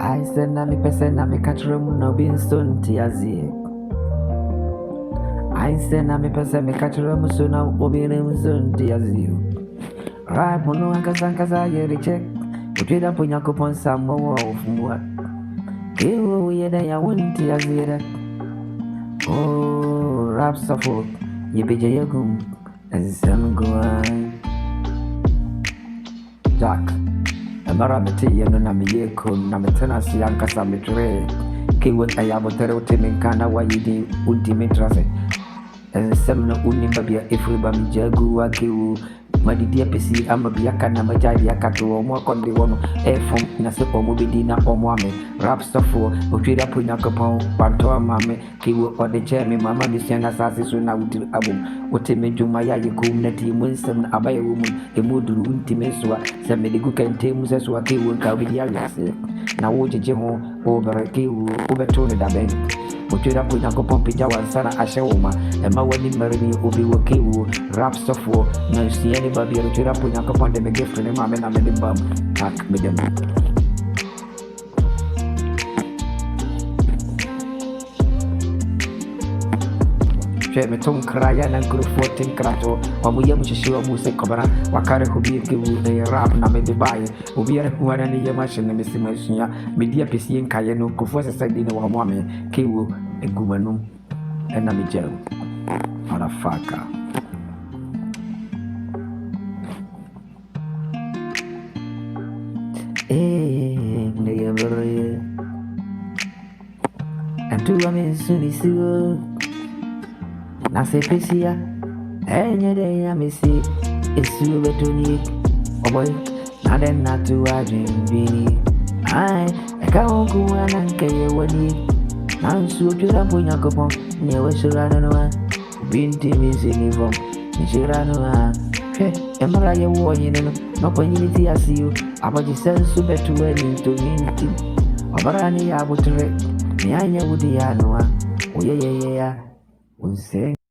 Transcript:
I said na me person na me catchroom no bin son tiazi. I said na me person me catchroom so na obinim son tiazi. Right mono ankasankaza yeri check. Utida punya kupon samo of mwa. Kewo yeda ya wunti tiazi. Oh rap suffolk yebije yegum and some go Jack Amarameti yano na miyeko na metena siyanka sa mitre Kiwe ayabotere utiminkana wa yidi ultimatrase Semno unimabia ifriba mijagu wa kiwu Madidia pesi amabiyaka na majadi ya katu Omwa kondi wano efom na sepo mubidi na omwame Rap sofo uchida punya kapon Pantoa mame kiwe ode chemi mama Misianga sasi suna util abum Utime juma ya yikum neti Munsem na abaye umun Emuduru untimeswa Semedigu kente museswa kiwe Kawidi ya yase Na uji jiho Obere kiwe Ubetone dabeng Uchida punya kapon pija wansana ashe uma Ema wani marini ubi wakiwu Rap sofo Na usiyeni babi ya uchida punya kapon Deme gifri mame na medibam Tak medem me tom kraya na group 14 krato wamuye mushishiwa muse kobara wakare kubiki u rap na medibaye ubiyare kuwana ni yemashe ne misimashia media pesi enkaye no kofose sadi ne wamwame kiwu egumanum ena mijeru motherfucker neyemere antu amisuni siwo na sepesia enye de ya mesi esu betoni oboy na den na tu adwinbini ai eka onku ana nkeye wani na nsu twira ponya kopon ne wesura no binti misini vom nishira no hwe emara ye wo yin no panyini ti asiu abaji sensu betu weni to minti obarani ya butre ni anya wudi ya no oyeyeye ya unse